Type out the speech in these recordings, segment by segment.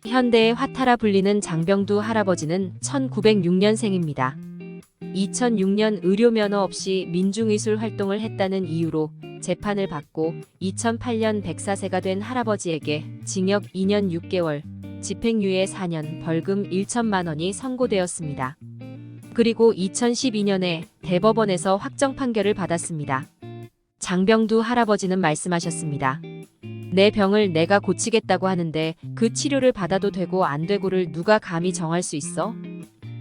현대의 화타라 불리는 장병두 할아버지는 1906년생입니다. 2006년 의료면허 없이 민중의술 활동을 했다는 이유로 재판을 받고 2008년 104세가 된 할아버지에게 징역 2년 6개월, 집행유예 4년, 벌금 1천만 원이 선고되었습니다. 그리고 2012년에 대법원에서 확정 판결을 받았습니다. 장병두 할아버지는 말씀하셨습니다. 내 병을 내가 고치겠다고 하는데 그 치료를 받아도 되고 안 되고를 누가 감히 정할 수 있어?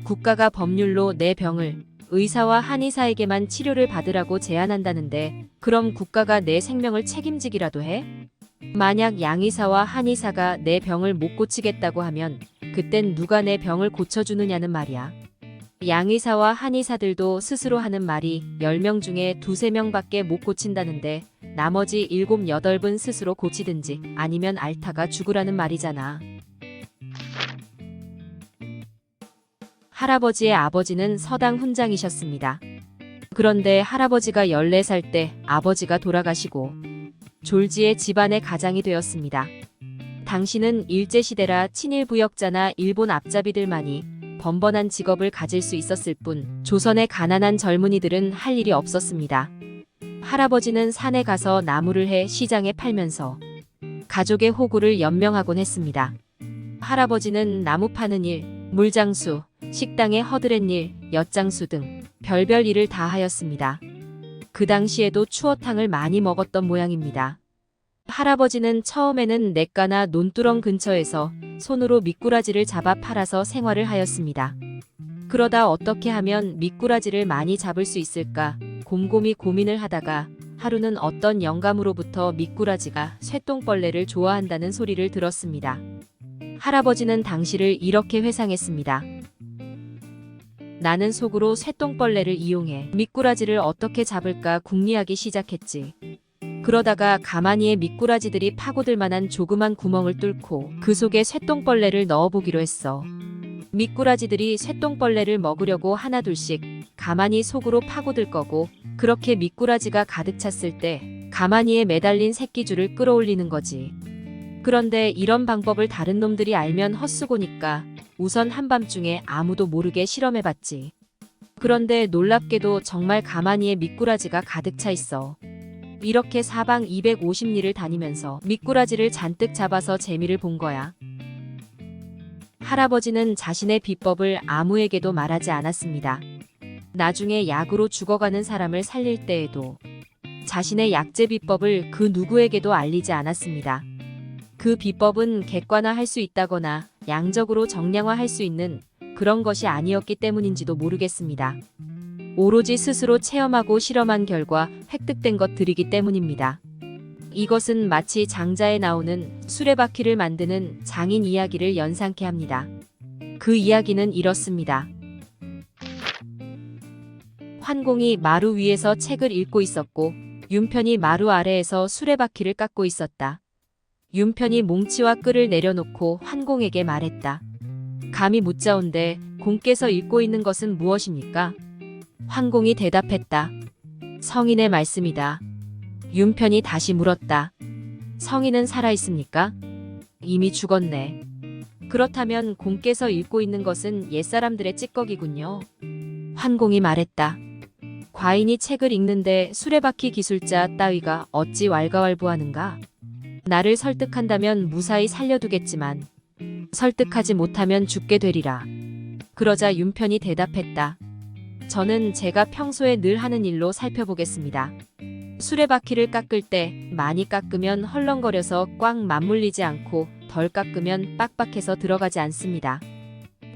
국가가 법률로 내 병을 의사와 한의사에게만 치료를 받으라고 제한한다는데 그럼 국가가 내 생명을 책임지기라도 해? 만약 양의사와 한의사가 내 병을 못 고치겠다고 하면 그땐 누가 내 병을 고쳐주느냐는 말이야. 양의사와 한의사들도 스스로 하는 말이 10명 중에 2~3명밖에 못 고친다는데 나머지 7, 8분 스스로 고치든지 아니면 앓다가 죽으라는 말이잖아. 할아버지의 아버지는 서당 훈장이셨습니다. 그런데 할아버지가 14살 때 아버지가 돌아가시고 졸지에 집안의 가장이 되었습니다. 당시는 일제시대라 친일부역자나 일본 앞잡이들만이 번번한 직업을 가질 수 있었을 뿐 조선의 가난한 젊은이들은 할 일이 없었습니다. 할아버지는 산에 가서 나무를 해 시장에 팔면서 가족의 호구를 연명하곤 했습니다. 할아버지는 나무 파는 일, 물장수, 식당의 허드렛일, 엿장수 등 별별 일을 다 하였습니다. 그 당시에도 추어탕을 많이 먹었던 모양입니다. 할아버지는 처음에는 냇가나 논두렁 근처에서 손으로 미꾸라지를 잡아 팔아서 생활을 하였습니다. 그러다 어떻게 하면 미꾸라지를 많이 잡을 수 있을까 곰곰이 고민을 하다가 하루는 어떤 영감으로부터 미꾸라지가 쇠똥벌레를 좋아한다는 소리를 들었습니다. 할아버지는 당시를 이렇게 회상했습니다. 나는 속으로 쇠똥벌레를 이용해 미꾸라지를 어떻게 잡을까 궁리하기 시작했지. 그러다가 가마니에 미꾸라지들이 파고들 만한 조그만 구멍을 뚫고 그 속에 쇠똥벌레를 넣어보기로 했어. 미꾸라지들이 쇠똥벌레를 먹으려고 하나둘씩 가마니 속으로 파고들 거고 그렇게 미꾸라지가 가득 찼을 때 가마니에 매달린 새끼줄을 끌어올리는 거지. 그런데 이런 방법을 다른 놈들이 알면 헛수고니까 우선 한밤중에 아무도 모르게 실험해봤지. 그런데 놀랍게도 정말 가마니에 미꾸라지가 가득 차 있어. 이렇게 사방 250리를 다니면서 미꾸라지를 잔뜩 잡아서 재미를 본 거야. 할아버지는 자신의 비법을 아무에게도 말하지 않았습니다. 나중에 약으로 죽어가는 사람을 살릴 때에도 자신의 약재 비법을 그 누구에게도 알리지 않았습니다. 그 비법은 객관화할 수 있다거나 양적으로 정량화할 수 있는 그런 것이 아니었기 때문인지도 모르겠습니다. 오로지 스스로 체험하고 실험한 결과 획득된 것들이기 때문입니다. 이것은 마치 장자에 나오는 수레바퀴를 만드는 장인 이야기를 연상케 합니다. 그 이야기는 이렇습니다. 환공이 마루 위에서 책을 읽고 있었고 윤편이 마루 아래에서 수레바퀴를 깎고 있었다. 윤편이 몽치와 끌을 내려놓고 환공에게 말했다. 감히 묻자온데 공께서 읽고 있는 것은 무엇입니까? 환공이 대답했다. 성인의 말씀이다. 윤편이 다시 물었다. 성인은 살아있습니까? 이미 죽었네. 그렇다면 공께서 읽고 있는 것은 옛사람들의 찌꺼기군요. 환공이 말했다. 과인이 책을 읽는데 수레바퀴 기술자 따위가 어찌 왈가왈부하는가? 나를 설득한다면 무사히 살려두겠지만 설득하지 못하면 죽게 되리라. 그러자 윤편이 대답했다. 저는 제가 평소에 늘 하는 일로 살펴보겠습니다. 수레바퀴를 깎을 때 많이 깎으면 헐렁거려서 꽉 맞물리지 않고 덜 깎으면 빡빡해서 들어가지 않습니다.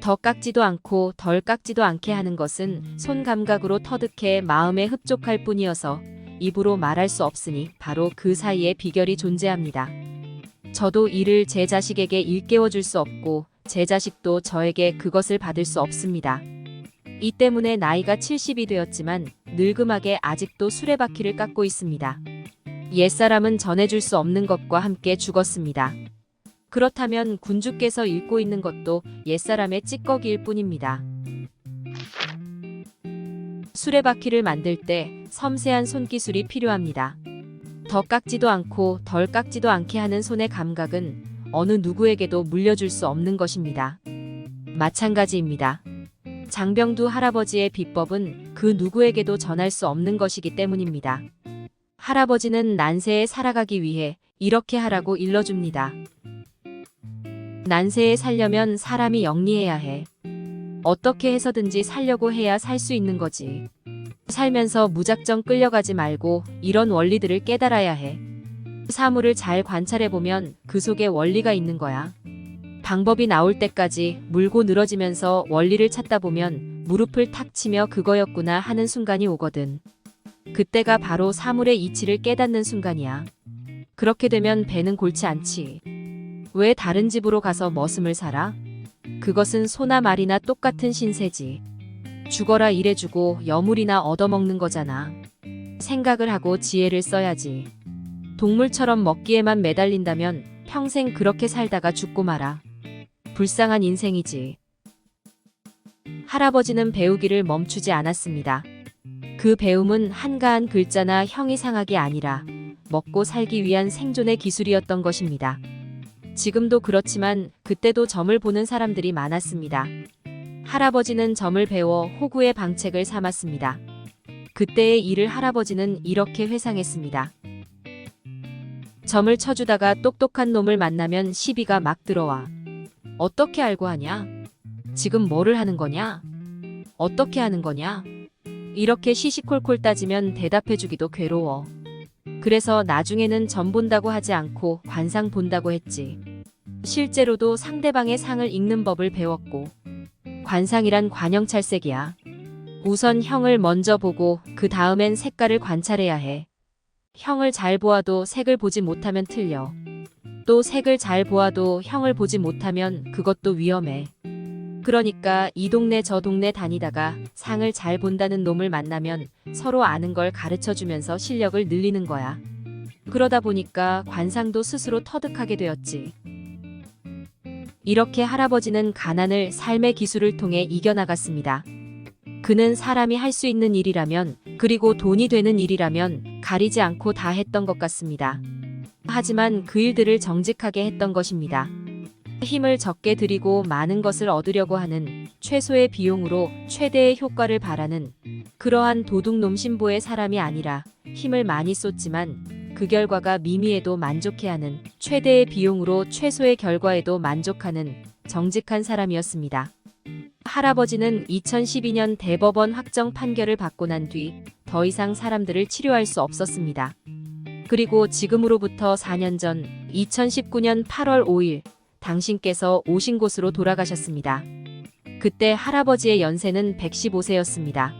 더 깎지도 않고 덜 깎지도 않게 하는 것은 손 감각으로 터득해 마음에 흡족할 뿐이어서 입으로 말할 수 없으니 바로 그 사이에 비결이 존재합니다. 저도 이를 제 자식에게 일깨워 줄 수 없고 제 자식도 저에게 그것을 받을 수 없습니다. 이 때문에 나이가 70이 되었지만 늙음하게 아직도 수레바퀴를 깎고 있습니다. 옛사람은 전해줄 수 없는 것과 함께 죽었습니다. 그렇다면 군주께서 읽고 있는 것도 옛사람의 찌꺼기일 뿐입니다. 수레바퀴를 만들 때 섬세한 손기술이 필요합니다. 더 깎지도 않고 덜 깎지도 않게 하는 손의 감각은 어느 누구에게도 물려줄 수 없는 것입니다. 마찬가지입니다. 장병두 할아버지의 비법은 그 누구에게도 전할 수 없는 것이기 때문입니다. 할아버지는 난세에 살아가기 위해 이렇게 하라고 일러줍니다. 난세에 살려면 사람이 영리해야 해. 어떻게 해서든지 살려고 해야 살 수 있는 거지. 살면서 무작정 끌려가지 말고 이런 원리들을 깨달아야 해. 사물을 잘 관찰해보면 그 속에 원리가 있는 거야. 방법이 나올 때까지 물고 늘어지면서 원리를 찾다 보면 무릎을 탁 치며 그거였구나 하는 순간이 오거든. 그때가 바로 사물의 이치를 깨닫는 순간이야. 그렇게 되면 배는 골치 않지. 왜 다른 집으로 가서 머슴을 살아? 그것은 소나 말이나 똑같은 신세지. 죽어라 일해주고 여물이나 얻어먹는 거잖아. 생각을 하고 지혜를 써야지. 동물처럼 먹기에만 매달린다면 평생 그렇게 살다가 죽고 말아. 불쌍한 인생이지. 할아버지는 배우기를 멈추지 않았습니다. 그 배움은 한가한 글자나 형이상학이 아니라 먹고 살기 위한 생존의 기술이었던 것입니다. 지금도 그렇지만 그때도 점을 보는 사람들이 많았습니다. 할아버지는 점을 배워 호구의 방책을 삼았습니다. 그때의 일을 할아버지는 이렇게 회상했습니다. 점을 쳐주다가 똑똑한 놈을 만나면 시비가 막 들어와. 어떻게 알고 하냐? 지금 뭐를 하는 거냐? 어떻게 하는 거냐? 이렇게 시시콜콜 따지면 대답해주기도 괴로워. 그래서 나중에는 점 본다고 하지 않고 관상 본다고 했지. 실제로도 상대방의 상을 읽는 법을 배웠고, 관상이란 관형찰색이야. 우선 형을 먼저 보고 그 다음엔 색깔을 관찰해야 해. 형을 잘 보아도 색을 보지 못하면 틀려. 또 색을 잘 보아도 형을 보지 못하면 그것도 위험해. 그러니까 이 동네 저 동네 다니다가 상을 잘 본다는 놈을 만나면 서로 아는 걸 가르쳐주면서 실력을 늘리는 거야. 그러다 보니까 관상도 스스로 터득하게 되었지. 이렇게 할아버지는 가난을 삶의 기술을 통해 이겨나갔습니다. 그는 사람이 할 수 있는 일이라면, 그리고 돈이 되는 일이라면 가리지 않고 다 했던 것 같습니다. 하지만 그 일들을 정직하게 했던 것입니다. 힘을 적게 들이고 많은 것을 얻으려고 하는, 최소의 비용으로 최대의 효과를 바라는 그러한 도둑놈 신보의 사람이 아니라 힘을 많이 쏟지만 그 결과가 미미해도 만족해하는, 최대의 비용으로 최소의 결과에도 만족하는 정직한 사람이었습니다. 할아버지는 2012년 대법원 확정 판결을 받고 난 뒤 더 이상 사람들을 치료할 수 없었습니다. 그리고 지금으로부터 4년 전 2019년 8월 5일 당신께서 오신 곳으로 돌아가셨습니다. 그때 할아버지의 연세는 115세였습니다.